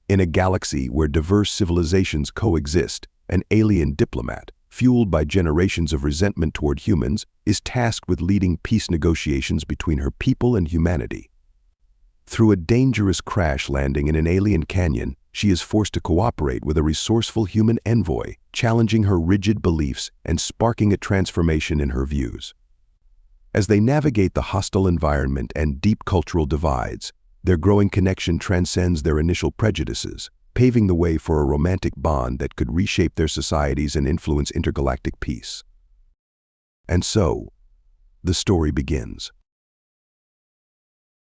In a galaxy where diverse civilizations coexist, an alien diplomat, fueled by generations of resentment toward humans, is tasked with leading peace negotiations between her people and humanity. Through a dangerous crash landing in an alien canyon, she is forced to cooperate with a resourceful human envoy, challenging her rigid beliefs and sparking a transformation in her views. As they navigate the hostile environment and deep cultural divides, their growing connection transcends their initial prejudices, paving the way for a romantic bond that could reshape their societies and influence intergalactic peace. And so, the story begins.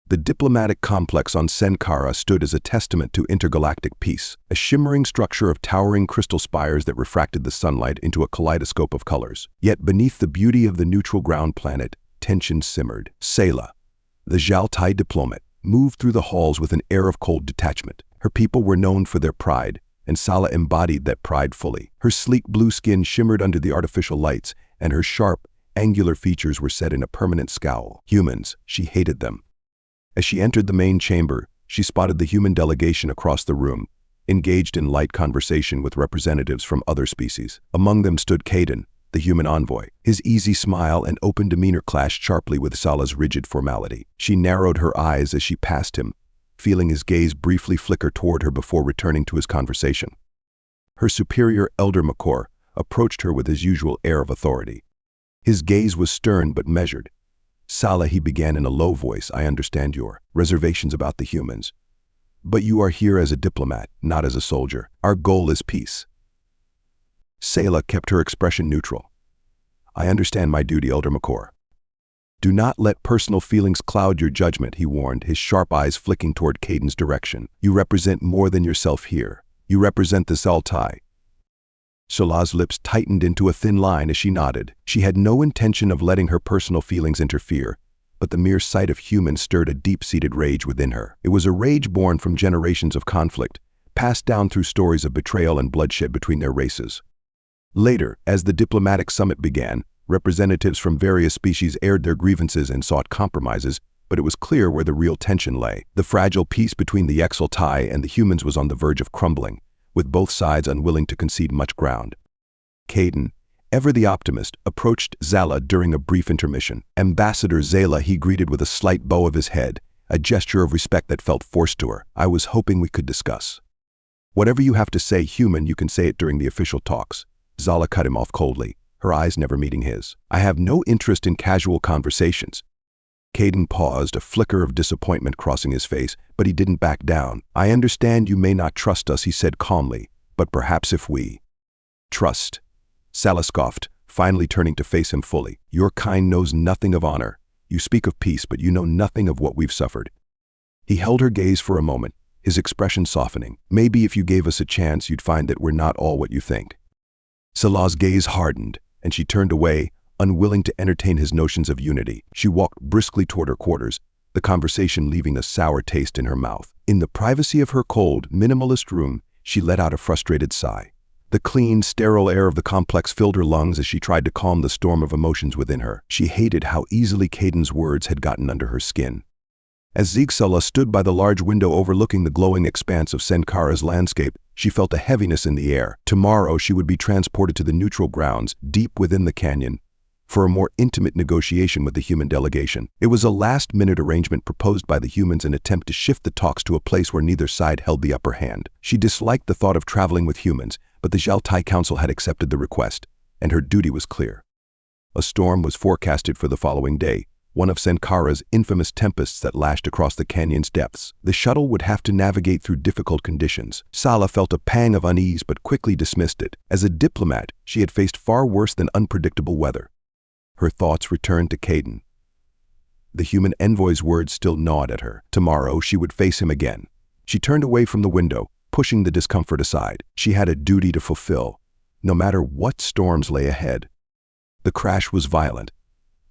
The diplomatic complex on Sankara stood as a testament to intergalactic peace, a shimmering structure of towering crystal spires that refracted the sunlight into a kaleidoscope of colors. Yet beneath the beauty of the neutral ground planet, tension simmered. Sayla, the Zhaltai diplomat, moved through the halls with an air of cold detachment. Her people were known for their pride, and Sala embodied that pride fully. Her sleek blue skin shimmered under the artificial lights, and her sharp, angular features were set in a permanent scowl. Humans, she hated them. As she entered the main chamber, she spotted the human delegation across the room, engaged in light conversation with representatives from other species. Among them stood Caden, the human envoy. His easy smile and open demeanor clashed sharply with Sala's rigid formality. She narrowed her eyes as she passed him, feeling his gaze briefly flicker toward her before returning to his conversation. Her superior, Elder Makor, approached her with his usual air of authority. His gaze was stern but measured. Sala, he began in a low voice, I understand your reservations about the humans. But you are here as a diplomat, not as a soldier. Our goal is peace. Sayla kept her expression neutral. I understand my duty, Elder Makor. Do not let personal feelings cloud your judgment, he warned, his sharp eyes flicking toward Caden's direction. You represent more than yourself here. You represent the Zhaltai. Sala's lips tightened into a thin line as she nodded. She had no intention of letting her personal feelings interfere, but the mere sight of humans stirred a deep-seated rage within her. It was a rage born from generations of conflict, passed down through stories of betrayal and bloodshed between their races. Later, as the diplomatic summit began, representatives from various species aired their grievances and sought compromises, but it was clear where the real tension lay. The fragile peace between the Zhaltai and the humans was on the verge of crumbling, with both sides unwilling to concede much ground. Caden, ever the optimist, approached Zala during a brief intermission. Ambassador Zala he greeted with a slight bow of his head, a gesture of respect that felt forced to her. I was hoping we could discuss. Whatever you have to say, human, you can say it during the official talks. Zala cut him off coldly, her eyes never meeting his. I have no interest in casual conversations. Caden paused, a flicker of disappointment crossing his face, but he didn't back down. I understand you may not trust us, he said calmly, but perhaps if we trust. Sala scoffed, finally turning to face him fully. Your kind knows nothing of honor. You speak of peace, but you know nothing of what we've suffered. He held her gaze for a moment, his expression softening. Maybe if you gave us a chance, you'd find that we're not all what you think. Sala's gaze hardened, and she turned away, unwilling to entertain his notions of unity. She walked briskly toward her quarters, the conversation leaving a sour taste in her mouth. In the privacy of her cold, minimalist room, she let out a frustrated sigh. The clean, sterile air of the complex filled her lungs as she tried to calm the storm of emotions within her. She hated how easily Caden's words had gotten under her skin. As Zigzala stood by the large window overlooking the glowing expanse of Sankara's landscape, she felt a heaviness in the air. Tomorrow she would be transported to the neutral grounds, deep within the canyon, for a more intimate negotiation with the human delegation. It was a last-minute arrangement proposed by the humans in an attempt to shift the talks to a place where neither side held the upper hand. She disliked the thought of traveling with humans, but the Zhaltai Council had accepted the request, and her duty was clear. A storm was forecasted for the following day, one of Sankara's infamous tempests that lashed across the canyon's depths. The shuttle would have to navigate through difficult conditions. Sala felt a pang of unease but quickly dismissed it. As a diplomat, she had faced far worse than unpredictable weather. Her thoughts returned to Caden. The human envoy's words still gnawed at her. Tomorrow she would face him again. She turned away from the window, pushing the discomfort aside. She had a duty to fulfill, no matter what storms lay ahead. The crash was violent.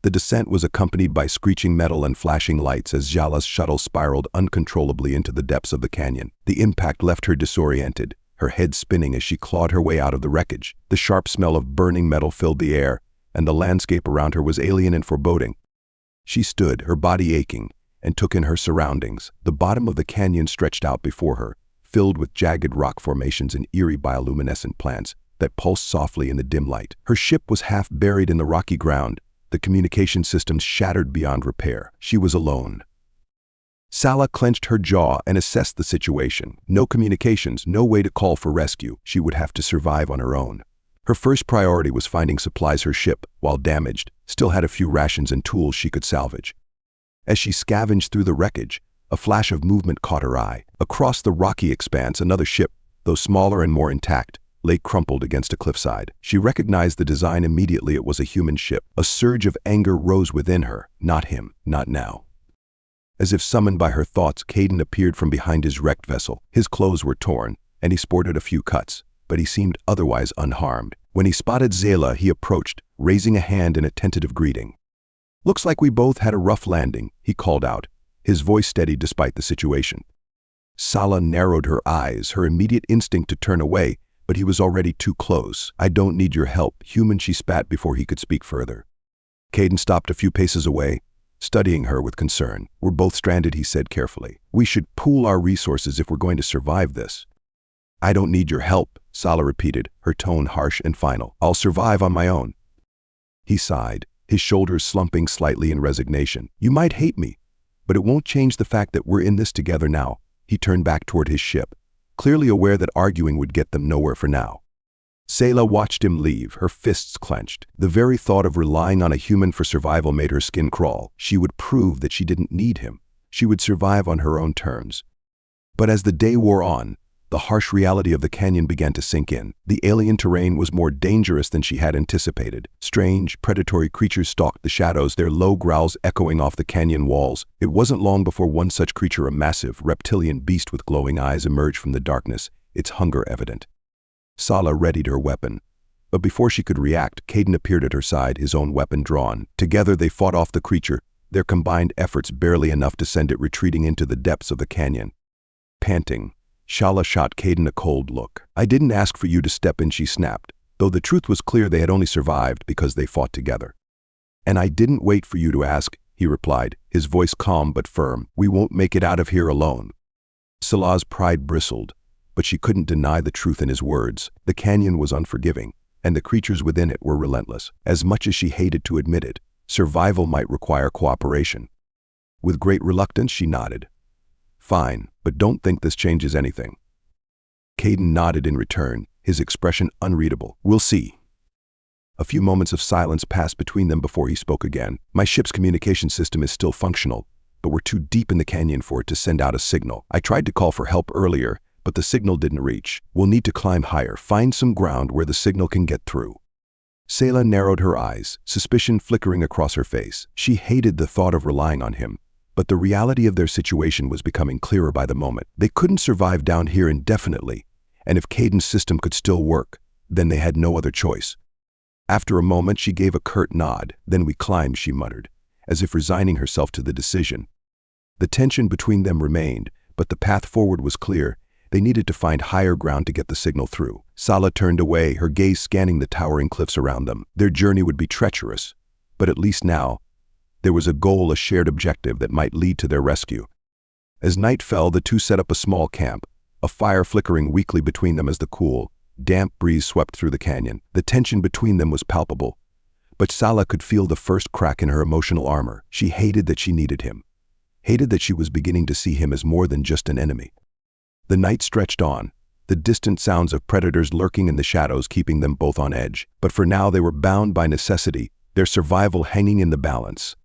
The descent was accompanied by screeching metal and flashing lights as Zala's shuttle spiraled uncontrollably into the depths of the canyon. The impact left her disoriented, her head spinning as she clawed her way out of the wreckage. The sharp smell of burning metal filled the air, and the landscape around her was alien and foreboding. She stood, her body aching, and took in her surroundings. The bottom of the canyon stretched out before her, filled with jagged rock formations and eerie bioluminescent plants that pulsed softly in the dim light. Her ship was half buried in the rocky ground, the communication systems shattered beyond repair. She was alone. Sala clenched her jaw and assessed the situation. No communications, no way to call for rescue. She would have to survive on her own. Her first priority was finding supplies. Her ship, while damaged, still had a few rations and tools she could salvage. As she scavenged through the wreckage, a flash of movement caught her eye. Across the rocky expanse, another ship, though smaller and more intact, lay crumpled against a cliffside. She recognized the design immediately. It was a human ship. A surge of anger rose within her. Not him, not now. As if summoned by her thoughts, Caden appeared from behind his wrecked vessel. His clothes were torn, and he sported a few cuts, but he seemed otherwise unharmed. When he spotted Zayla, he approached, raising a hand in a tentative greeting. "Looks like we both had a rough landing," he called out, his voice steady despite the situation. Sala narrowed her eyes, her immediate instinct to turn away, but he was already too close. "I don't need your help, human," she spat before he could speak further. Caden stopped a few paces away, studying her with concern. "We're both stranded," he said carefully. "We should pool our resources if we're going to survive this." "I don't need your help," Sala repeated, her tone harsh and final. "I'll survive on my own." He sighed, his shoulders slumping slightly in resignation. "You might hate me, but it won't change the fact that we're in this together now." He turned back toward his ship, clearly aware that arguing would get them nowhere for now. Sayla watched him leave, her fists clenched. The very thought of relying on a human for survival made her skin crawl. She would prove that she didn't need him. She would survive on her own terms. But as the day wore on, the harsh reality of the canyon began to sink in. The alien terrain was more dangerous than she had anticipated. Strange, predatory creatures stalked the shadows, their low growls echoing off the canyon walls. It wasn't long before one such creature, a massive, reptilian beast with glowing eyes, emerged from the darkness, its hunger evident. Sala readied her weapon, but before she could react, Caden appeared at her side, his own weapon drawn. Together they fought off the creature, their combined efforts barely enough to send it retreating into the depths of the canyon. Panting, Shala shot Caden a cold look. "I didn't ask for you to step in," she snapped, though the truth was clear. They had only survived because they fought together. "And I didn't wait for you to ask," he replied, his voice calm but firm. "We won't make it out of here alone." Sala's pride bristled, but she couldn't deny the truth in his words. The canyon was unforgiving, and the creatures within it were relentless. As much as she hated to admit it, survival might require cooperation. With great reluctance, she nodded. "Fine, but don't think this changes anything." Caden nodded in return, his expression unreadable. "We'll see." A few moments of silence passed between them before he spoke again. "My ship's communication system is still functional, but we're too deep in the canyon for it to send out a signal. I tried to call for help earlier, but the signal didn't reach. We'll need to climb higher, find some ground where the signal can get through." Sayla narrowed her eyes, suspicion flickering across her face. She hated the thought of relying on him, but the reality of their situation was becoming clearer by the moment. They couldn't survive down here indefinitely, and if Caden's system could still work, then they had no other choice. After a moment, she gave a curt nod. "Then we climbed," she muttered, as if resigning herself to the decision. The tension between them remained, but the path forward was clear. They needed to find higher ground to get the signal through. Sala turned away, her gaze scanning the towering cliffs around them. Their journey would be treacherous, but at least now, there was a goal, a shared objective that might lead to their rescue. As night fell, the two set up a small camp, a fire flickering weakly between them as the cool, damp breeze swept through the canyon. The tension between them was palpable, but Sala could feel the first crack in her emotional armor. She hated that she needed him, hated that she was beginning to see him as more than just an enemy. The night stretched on, the distant sounds of predators lurking in the shadows keeping them both on edge. But for now they were bound by necessity, their survival hanging in the balance.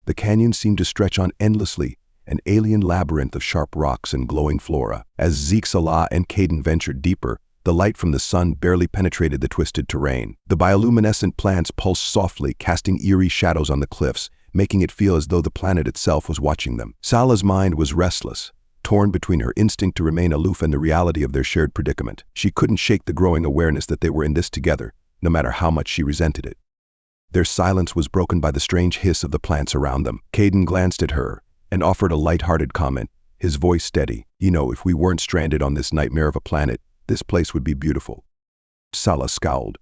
The canyon seemed to stretch on endlessly, an alien labyrinth of sharp rocks and glowing flora. As Zeke, Salah, and Caden ventured deeper, the light from the sun barely penetrated the twisted terrain. The bioluminescent plants pulsed softly, casting eerie shadows on the cliffs, making it feel as though the planet itself was watching them. Salah's mind was restless, torn between her instinct to remain aloof and the reality of their shared predicament. She couldn't shake the growing awareness that they were in this together, no matter how much she resented it. Their silence was broken by the strange hiss of the plants around them. Caden glanced at her and offered a light-hearted comment, his voice steady. "You know, if we weren't stranded on this nightmare of a planet, this place would be beautiful." Salah scowled.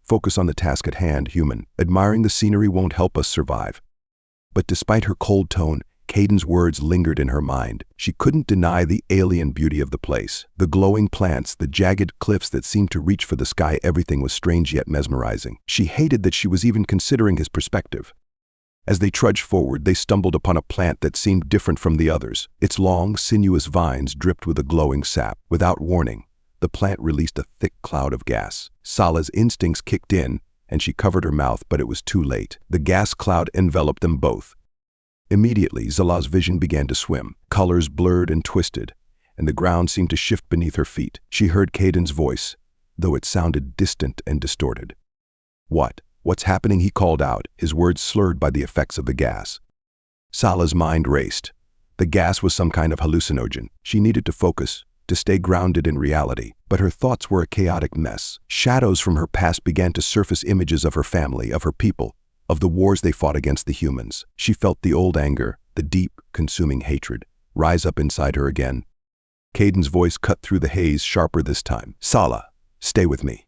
"Focus on the task at hand, human. Admiring the scenery won't help us survive." But despite her cold tone, Caden's words lingered in her mind. She couldn't deny the alien beauty of the place. The glowing plants, the jagged cliffs that seemed to reach for the sky, everything was strange yet mesmerizing. She hated that she was even considering his perspective. As they trudged forward, they stumbled upon a plant that seemed different from the others. Its long, sinuous vines dripped with a glowing sap. Without warning, the plant released a thick cloud of gas. Sala's instincts kicked in, and she covered her mouth, but it was too late. The gas cloud enveloped them both. Immediately, Sala's vision began to swim. Colors blurred and twisted, and the ground seemed to shift beneath her feet. She heard Caden's voice, though it sounded distant and distorted. What's happening?" he called out, his words slurred by the effects of the gas. Sala's mind raced. The gas was some kind of hallucinogen. She needed to focus, to stay grounded in reality. But her thoughts were a chaotic mess. Shadows from her past began to surface, images of her family, of her people, of the wars they fought against the humans. She felt the old anger, the deep, consuming hatred, rise up inside her again. Caden's voice cut through the haze, sharper this time. "Sala, stay with me."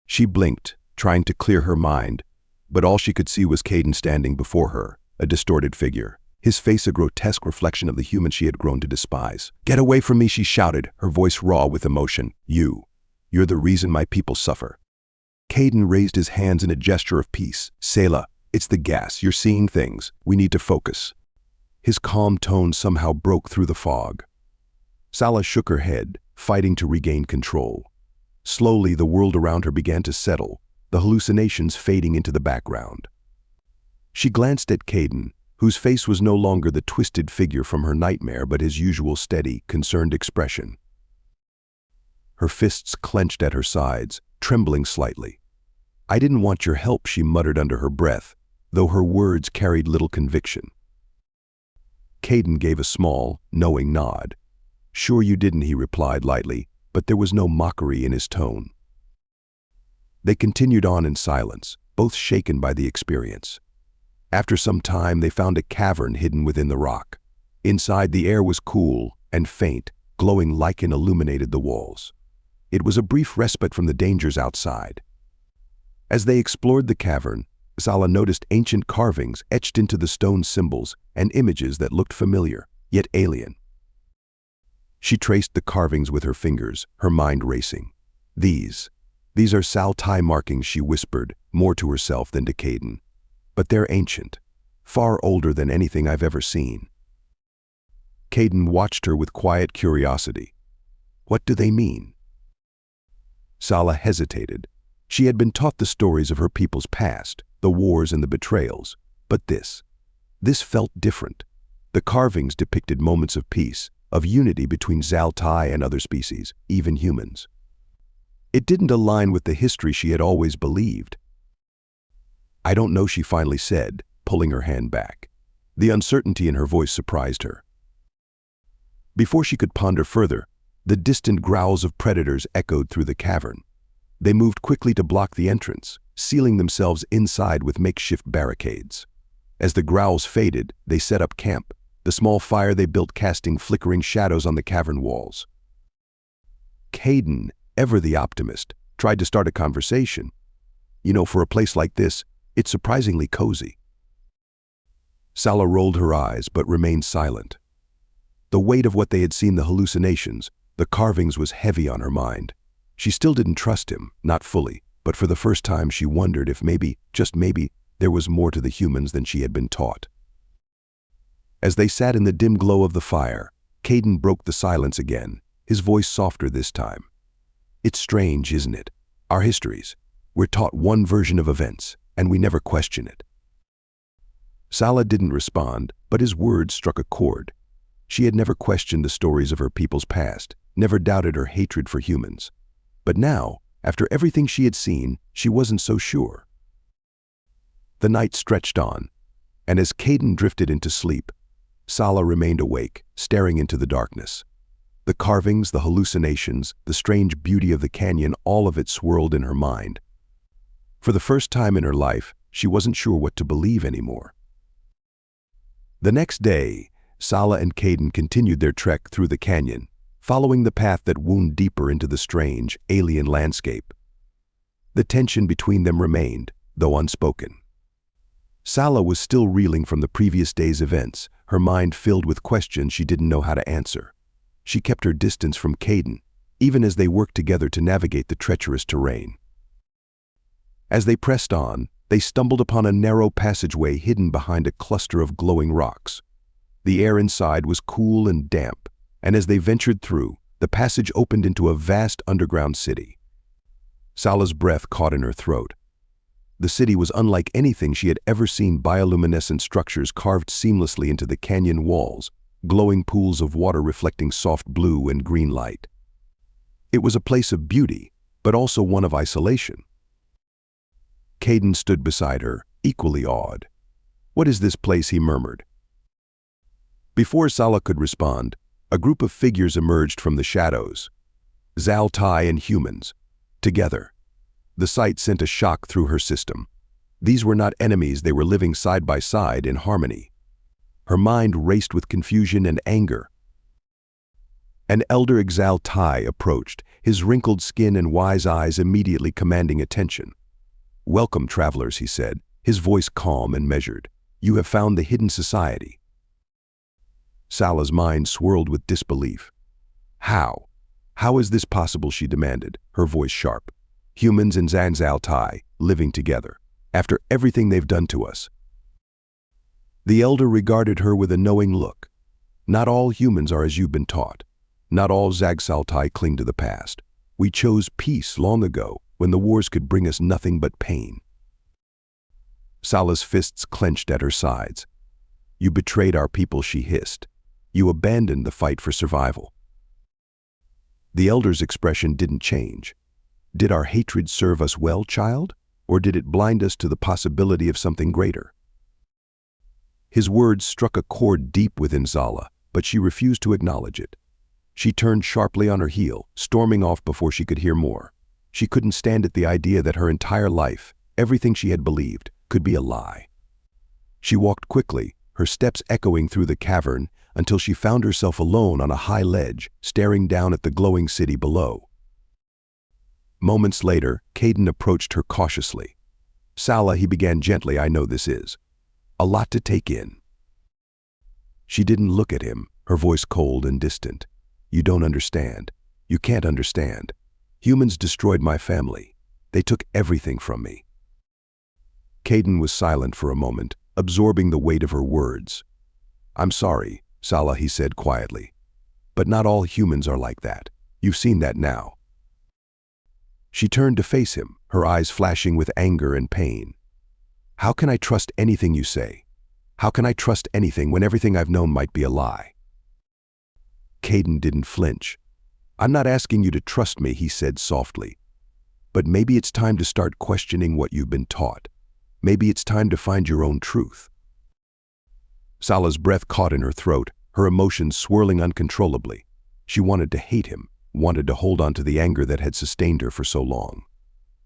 She blinked, trying to clear her mind, but all she could see was Caden standing before her, a distorted figure. His face a grotesque reflection of the human she had grown to despise. "Get away from me," she shouted, her voice raw with emotion. You're the reason my people suffer." Caden raised his hands in a gesture of peace. "Sala, it's the gas. You're seeing things. We need to focus." His calm tone somehow broke through the fog. Sala shook her head, fighting to regain control. Slowly, the world around her began to settle, the hallucinations fading into the background. She glanced at Caden, whose face was no longer the twisted figure from her nightmare but his usual steady, concerned expression. Her fists clenched at her sides, trembling slightly. "I didn't want your help," she muttered under her breath, though her words carried little conviction. Caden gave a small, knowing nod. "Sure you didn't," he replied lightly, but there was no mockery in his tone. They continued on in silence, both shaken by the experience. After some time, they found a cavern hidden within the rock. Inside, the air was cool and faint, glowing lichen illuminated the walls. It was a brief respite from the dangers outside. As they explored the cavern, Sala noticed ancient carvings etched into the stone symbols and images that looked familiar, yet alien. She traced the carvings with her fingers, her mind racing. These are Sci-Fi markings," she whispered, more to herself than to Caden. "But they're ancient, far older than anything I've ever seen." Caden watched her with quiet curiosity. "What do they mean?" Sala hesitated. She had been taught the stories of her people's past, the wars and the betrayals. But this felt different. The carvings depicted moments of peace, of unity between Sci-Fi and other species, even humans. It didn't align with the history she had always believed. "I don't know," she finally said, pulling her hand back. The uncertainty in her voice surprised her. Before she could ponder further, the distant growls of predators echoed through the cavern. They moved quickly to block the entrance, sealing themselves inside with makeshift barricades. As the growls faded, they set up camp, the small fire they built casting flickering shadows on the cavern walls. Caden, ever the optimist, tried to start a conversation. For a place like this, it's surprisingly cozy." Sala rolled her eyes but remained silent. The weight of what they had seen, the hallucinations, the carvings, was heavy on her mind. She still didn't trust him, not fully, but for the first time she wondered if maybe, just maybe, there was more to the humans than she had been taught. As they sat in the dim glow of the fire, Caden broke the silence again, his voice softer this time. "It's strange, isn't it? Our histories. We're taught one version of events, and we never question it." Sala didn't respond, but his words struck a chord. She had never questioned the stories of her people's past, never doubted her hatred for humans. But now, after everything she had seen, she wasn't so sure. The night stretched on, and as Caden drifted into sleep, Sala remained awake, staring into the darkness. The carvings, the hallucinations, the strange beauty of the canyon, all of it swirled in her mind. For the first time in her life, she wasn't sure what to believe anymore. The next day, Sala and Caden continued their trek through the canyon, following the path that wound deeper into the strange, alien landscape. The tension between them remained, though unspoken. Sala was still reeling from the previous day's events, her mind filled with questions she didn't know how to answer. She kept her distance from Caden, even as they worked together to navigate the treacherous terrain. As they pressed on, they stumbled upon a narrow passageway hidden behind a cluster of glowing rocks. The air inside was cool and damp, and as they ventured through, the passage opened into a vast underground city. Sala's breath caught in her throat. The city was unlike anything she had ever seen: bioluminescent structures carved seamlessly into the canyon walls, glowing pools of water reflecting soft blue and green light. It was a place of beauty, but also one of isolation. Caden stood beside her, equally awed. "What is this place?" he murmured. Before Sala could respond, a group of figures emerged from the shadows. Zaltai and humans, together. The sight sent a shock through her system. These were not enemies, they were living side by side in harmony. Her mind raced with confusion and anger. An elder Zaltai approached, his wrinkled skin and wise eyes immediately commanding attention. "Welcome, travelers," he said, his voice calm and measured. "You have found the hidden society." Sala's mind swirled with disbelief. "How? How is this possible?" she demanded, her voice sharp. "Humans and Zaltai living together, after everything they've done to us." The elder regarded her with a knowing look. "Not all humans are as you've been taught. Not all Zaltai cling to the past. We chose peace long ago, when the wars could bring us nothing but pain." Sala's fists clenched at her sides. "You betrayed our people," she hissed. "You abandoned the fight for survival." The elder's expression didn't change. "Did our hatred serve us well, child? Or did it blind us to the possibility of something greater?" His words struck a chord deep within Sala, but she refused to acknowledge it. She turned sharply on her heel, storming off before she could hear more. She couldn't stand at the idea that her entire life, everything she had believed, could be a lie. She walked quickly, her steps echoing through the cavern, until she found herself alone on a high ledge, staring down at the glowing city below. Moments later, Caden approached her cautiously. "Sala," he began gently, "I know this is a lot to take in." She didn't look at him, her voice cold and distant. "You don't understand. You can't understand. Humans destroyed my family. They took everything from me." Caden was silent for a moment, absorbing the weight of her words. "I'm sorry, Sala," he said quietly. "But not all humans are like that. You've seen that now." She turned to face him, her eyes flashing with anger and pain. "How can I trust anything you say? How can I trust anything when everything I've known might be a lie?" Caden didn't flinch. "I'm not asking you to trust me," he said softly. "But maybe it's time to start questioning what you've been taught. Maybe it's time to find your own truth." Sala's breath caught in her throat, her emotions swirling uncontrollably. She wanted to hate him, wanted to hold on to the anger that had sustained her for so long.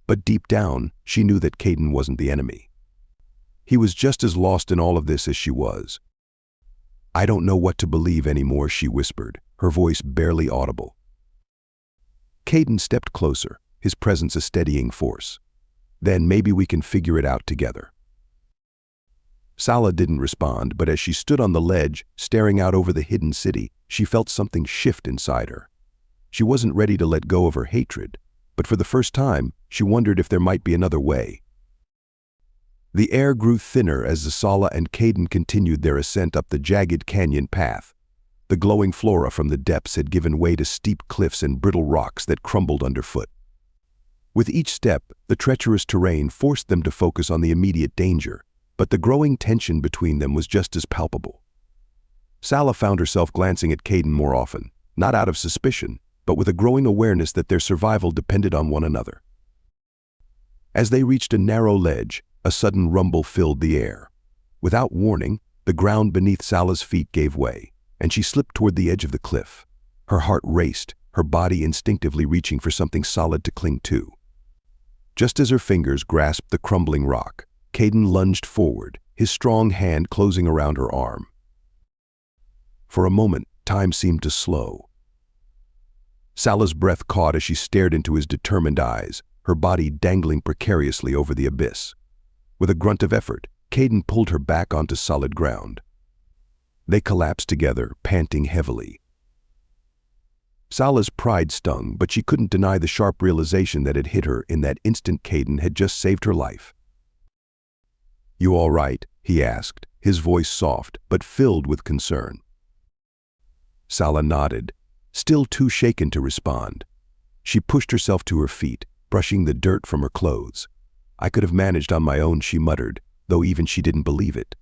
But deep down, she knew that Caden wasn't the enemy. He was just as lost in all of this as she was. "I don't know what to believe anymore," she whispered, her voice barely audible. Caden stepped closer, his presence a steadying force. "Then maybe we can figure it out together." Sala didn't respond, but as she stood on the ledge, staring out over the hidden city, she felt something shift inside her. She wasn't ready to let go of her hatred, but for the first time, she wondered if there might be another way. The air grew thinner as Sala and Caden continued their ascent up the jagged canyon path. The glowing flora from the depths had given way to steep cliffs and brittle rocks that crumbled underfoot. With each step, the treacherous terrain forced them to focus on the immediate danger, but the growing tension between them was just as palpable. Sala found herself glancing at Caden more often, not out of suspicion, but with a growing awareness that their survival depended on one another. As they reached a narrow ledge, a sudden rumble filled the air. Without warning, the ground beneath Sala's feet gave way, and she slipped toward the edge of the cliff. Her heart raced, her body instinctively reaching for something solid to cling to. Just as her fingers grasped the crumbling rock, Caden lunged forward, his strong hand closing around her arm. For a moment, time seemed to slow. Sala's breath caught as she stared into his determined eyes, her body dangling precariously over the abyss. With a grunt of effort, Caden pulled her back onto solid ground. They collapsed together, panting heavily. Sala's pride stung, but she couldn't deny the sharp realization that had hit her in that instant. Caden had just saved her life. "You all right?" he asked, his voice soft but filled with concern. Sala nodded, still too shaken to respond. She pushed herself to her feet, brushing the dirt from her clothes. "I could have managed on my own," she muttered, though even she didn't believe it.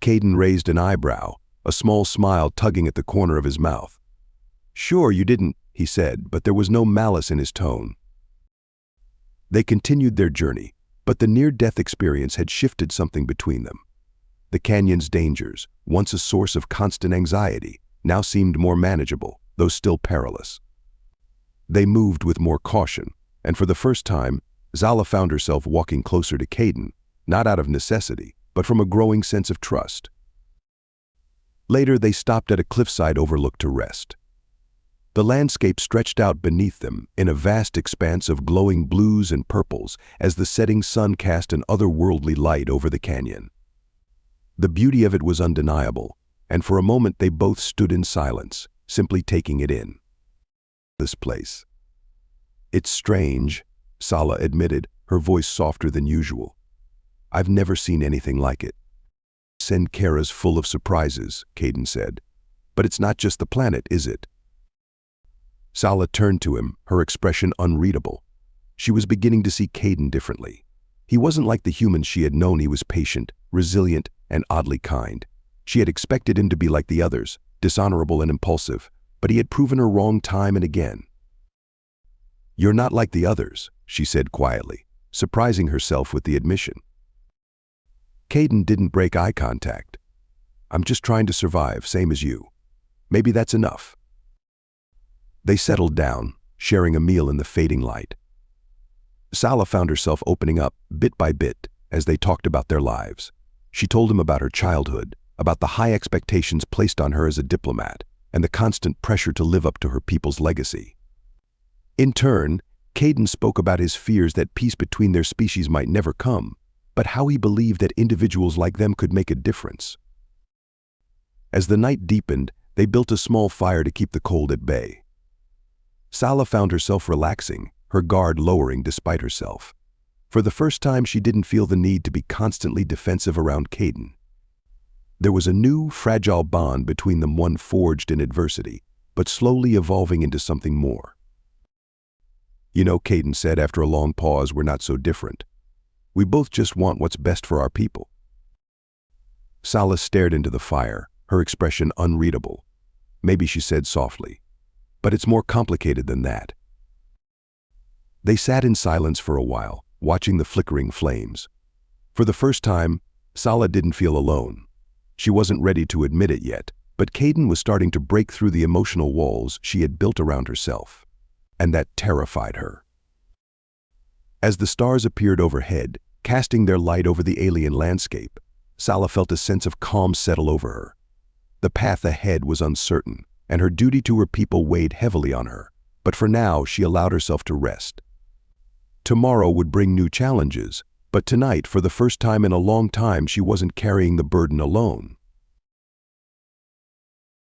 Caden raised an eyebrow, a small smile tugging at the corner of his mouth. "Sure you didn't," he said, but there was no malice in his tone. They continued their journey, but the near-death experience had shifted something between them. The canyon's dangers, once a source of constant anxiety, now seemed more manageable, though still perilous. They moved with more caution, and for the first time, Sala found herself walking closer to Caden, not out of necessity, but from a growing sense of trust. Later, they stopped at a cliffside overlook to rest. The landscape stretched out beneath them in a vast expanse of glowing blues and purples as the setting sun cast an otherworldly light over the canyon. The beauty of it was undeniable, and for a moment they both stood in silence, simply taking it in. "This place. It's strange," Sala admitted, her voice softer than usual. "I've never seen anything like it." "Sankara's full of surprises," Caden said. "But it's not just the planet, is it?" Sala turned to him, her expression unreadable. She was beginning to see Caden differently. He wasn't like the humans she had known. He was patient, resilient, and oddly kind. She had expected him to be like the others, dishonorable and impulsive, but he had proven her wrong time and again. "You're not like the others," she said quietly, surprising herself with the admission. Caden didn't break eye contact. "I'm just trying to survive, same as you. Maybe that's enough." They settled down, sharing a meal in the fading light. Sala found herself opening up, bit by bit, as they talked about their lives. She told him about her childhood, about the high expectations placed on her as a diplomat, and the constant pressure to live up to her people's legacy. In turn, Caden spoke about his fears that peace between their species might never come, but how he believed that individuals like them could make a difference. As the night deepened, they built a small fire to keep the cold at bay. Sala found herself relaxing, her guard lowering despite herself. For the first time, she didn't feel the need to be constantly defensive around Caden. There was a new, fragile bond between them, one forged in adversity, but slowly evolving into something more. "You know," Caden said after a long pause, "we're not so different. We both just want what's best for our people." Sala stared into the fire, her expression unreadable. "Maybe," she said softly, "but it's more complicated than that." They sat in silence for a while, watching the flickering flames. For the first time, Sala didn't feel alone. She wasn't ready to admit it yet, but Caden was starting to break through the emotional walls she had built around herself. And that terrified her. As the stars appeared overhead, casting their light over the alien landscape, Sala felt a sense of calm settle over her. The path ahead was uncertain, and her duty to her people weighed heavily on her, but for now she allowed herself to rest. Tomorrow would bring new challenges, but tonight, for the first time in a long time, she wasn't carrying the burden alone.